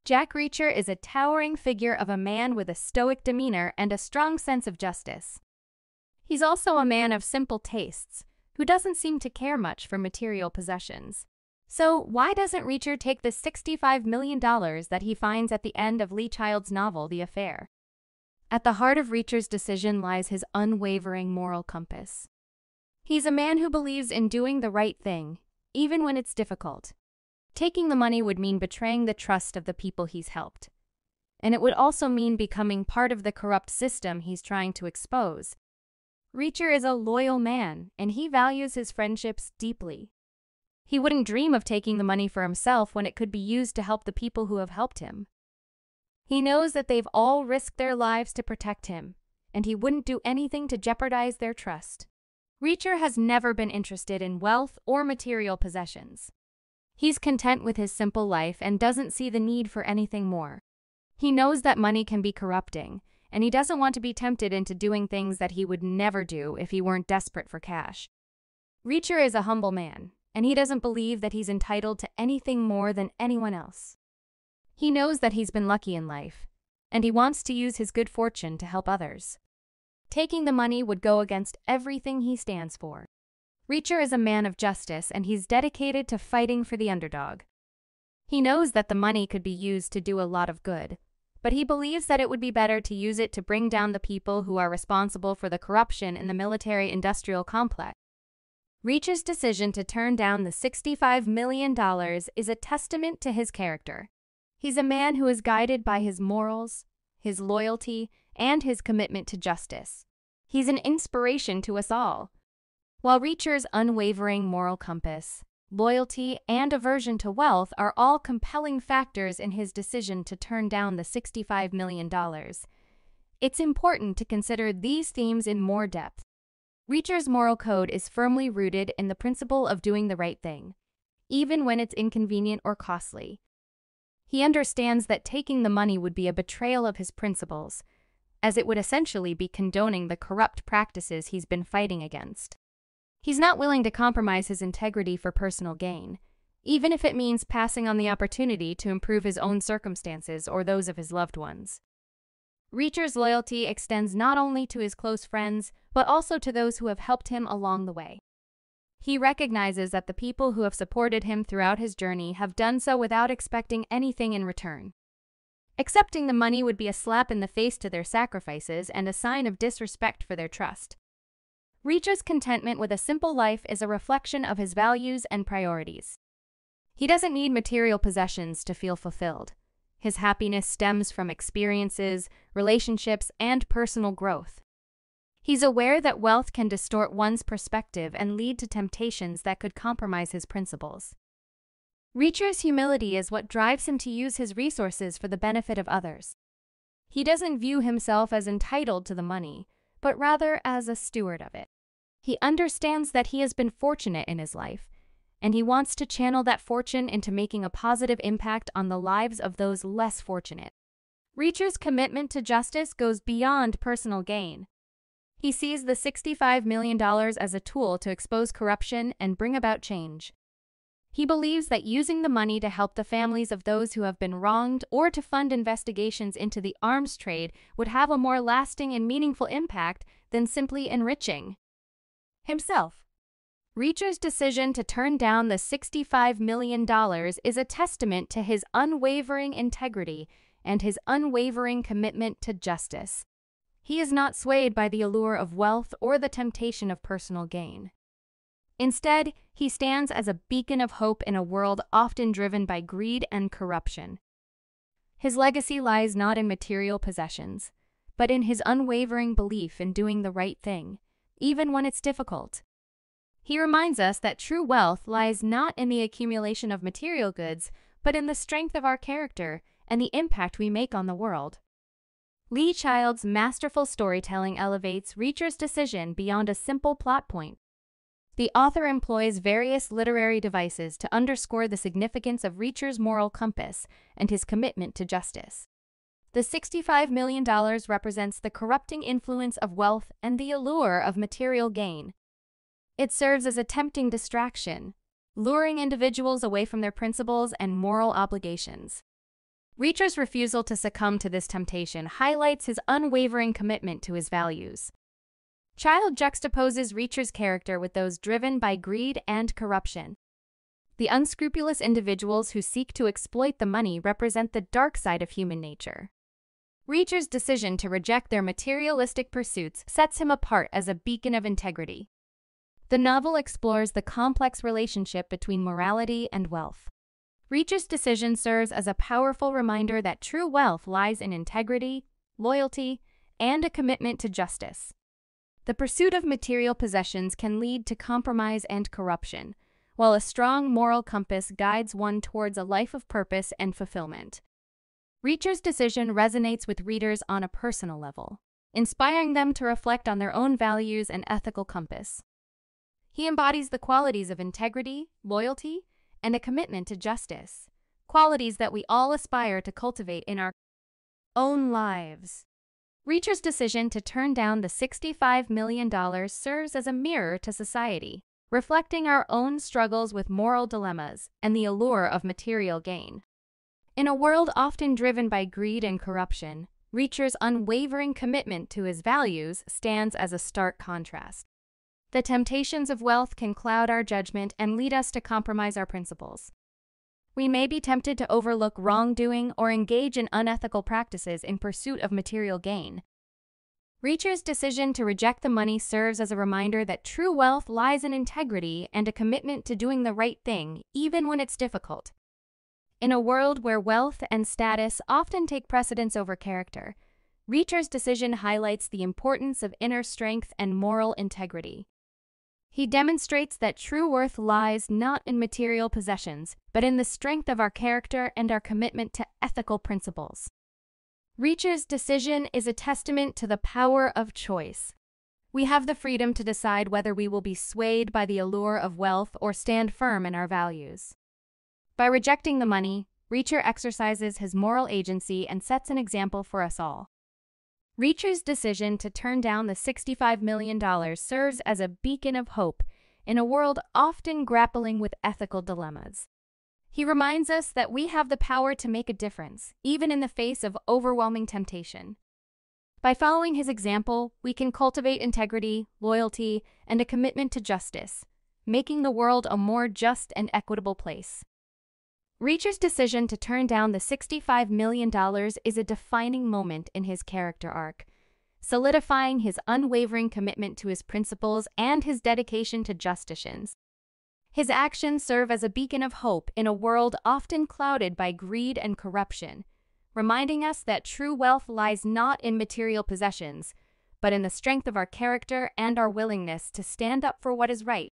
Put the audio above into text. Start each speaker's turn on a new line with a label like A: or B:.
A: Jack Reacher is a towering figure of a man with a stoic demeanor and a strong sense of justice. He's also a man of simple tastes, who doesn't seem to care much for material possessions. So why doesn't Reacher take the $65 million that he finds at the end of Lee Child's novel, The Affair? At the heart of Reacher's decision lies his unwavering moral compass. He's a man who believes in doing the right thing, even when it's difficult. Taking the money would mean betraying the trust of the people he's helped. And it would also mean becoming part of the corrupt system he's trying to expose. Reacher is a loyal man, and he values his friendships deeply. He wouldn't dream of taking the money for himself when it could be used to help the people who have helped him. He knows that they've all risked their lives to protect him, and he wouldn't do anything to jeopardize their trust. Reacher has never been interested in wealth or material possessions. He's content with his simple life and doesn't see the need for anything more. He knows that money can be corrupting, and he doesn't want to be tempted into doing things that he would never do if he weren't desperate for cash. Reacher is a humble man, and he doesn't believe that he's entitled to anything more than anyone else. He knows that he's been lucky in life, and he wants to use his good fortune to help others. Taking the money would go against everything he stands for. Reacher is a man of justice, and he's dedicated to fighting for the underdog. He knows that the money could be used to do a lot of good, but he believes that it would be better to use it to bring down the people who are responsible for the corruption in the military-industrial complex. Reacher's decision to turn down the $65 million is a testament to his character. He's a man who is guided by his morals, his loyalty, and his commitment to justice. He's an inspiration to us all. While Reacher's unwavering moral compass, loyalty, and aversion to wealth are all compelling factors in his decision to turn down the $65 million, it's important to consider these themes in more depth. Reacher's moral code is firmly rooted in the principle of doing the right thing, even when it's inconvenient or costly. He understands that taking the money would be a betrayal of his principles, as it would essentially be condoning the corrupt practices he's been fighting against. He's not willing to compromise his integrity for personal gain, even if it means passing on the opportunity to improve his own circumstances or those of his loved ones. Reacher's loyalty extends not only to his close friends, but also to those who have helped him along the way. He recognizes that the people who have supported him throughout his journey have done so without expecting anything in return. Accepting the money would be a slap in the face to their sacrifices and a sign of disrespect for their trust. Reacher's contentment with a simple life is a reflection of his values and priorities. He doesn't need material possessions to feel fulfilled. His happiness stems from experiences, relationships, and personal growth. He's aware that wealth can distort one's perspective and lead to temptations that could compromise his principles. Reacher's humility is what drives him to use his resources for the benefit of others. He doesn't view himself as entitled to the money, but rather as a steward of it. He understands that he has been fortunate in his life, and he wants to channel that fortune into making a positive impact on the lives of those less fortunate. Reacher's commitment to justice goes beyond personal gain. He sees the $65 million as a tool to expose corruption and bring about change. He believes that using the money to help the families of those who have been wronged or to fund investigations into the arms trade would have a more lasting and meaningful impact than simply enriching himself. Reacher's decision to turn down the $65 million is a testament to his unwavering integrity and his unwavering commitment to justice. He is not swayed by the allure of wealth or the temptation of personal gain. Instead, he stands as a beacon of hope in a world often driven by greed and corruption. His legacy lies not in material possessions, but in his unwavering belief in doing the right thing, even when it's difficult. He reminds us that true wealth lies not in the accumulation of material goods, but in the strength of our character and the impact we make on the world. Lee Child's masterful storytelling elevates Reacher's decision beyond a simple plot point. The author employs various literary devices to underscore the significance of Reacher's moral compass and his commitment to justice. The $65 million represents the corrupting influence of wealth and the allure of material gain. It serves as a tempting distraction, luring individuals away from their principles and moral obligations. Reacher's refusal to succumb to this temptation highlights his unwavering commitment to his values. Child juxtaposes Reacher's character with those driven by greed and corruption. The unscrupulous individuals who seek to exploit the money represent the dark side of human nature. Reacher's decision to reject their materialistic pursuits sets him apart as a beacon of integrity. The novel explores the complex relationship between morality and wealth. Reacher's decision serves as a powerful reminder that true wealth lies in integrity, loyalty, and a commitment to justice. The pursuit of material possessions can lead to compromise and corruption, while a strong moral compass guides one towards a life of purpose and fulfillment. Reacher's decision resonates with readers on a personal level, inspiring them to reflect on their own values and ethical compass. He embodies the qualities of integrity, loyalty, and a commitment to justice, qualities that we all aspire to cultivate in our own lives. Reacher's decision to turn down the $65 million serves as a mirror to society, reflecting our own struggles with moral dilemmas and the allure of material gain. In a world often driven by greed and corruption, Reacher's unwavering commitment to his values stands as a stark contrast. The temptations of wealth can cloud our judgment and lead us to compromise our principles. We may be tempted to overlook wrongdoing or engage in unethical practices in pursuit of material gain. Reacher's decision to reject the money serves as a reminder that true wealth lies in integrity and a commitment to doing the right thing, even when it's difficult. In a world where wealth and status often take precedence over character, Reacher's decision highlights the importance of inner strength and moral integrity. He demonstrates that true worth lies not in material possessions, but in the strength of our character and our commitment to ethical principles. Reacher's decision is a testament to the power of choice. We have the freedom to decide whether we will be swayed by the allure of wealth or stand firm in our values. By rejecting the money, Reacher exercises his moral agency and sets an example for us all. Reacher's decision to turn down the $65 million serves as a beacon of hope in a world often grappling with ethical dilemmas. He reminds us that we have the power to make a difference, even in the face of overwhelming temptation. By following his example, we can cultivate integrity, loyalty, and a commitment to justice, making the world a more just and equitable place. Reacher's decision to turn down the $65 million is a defining moment in his character arc, solidifying his unwavering commitment to his principles and his dedication to justice. His actions serve as a beacon of hope in a world often clouded by greed and corruption, reminding us that true wealth lies not in material possessions, but in the strength of our character and our willingness to stand up for what is right.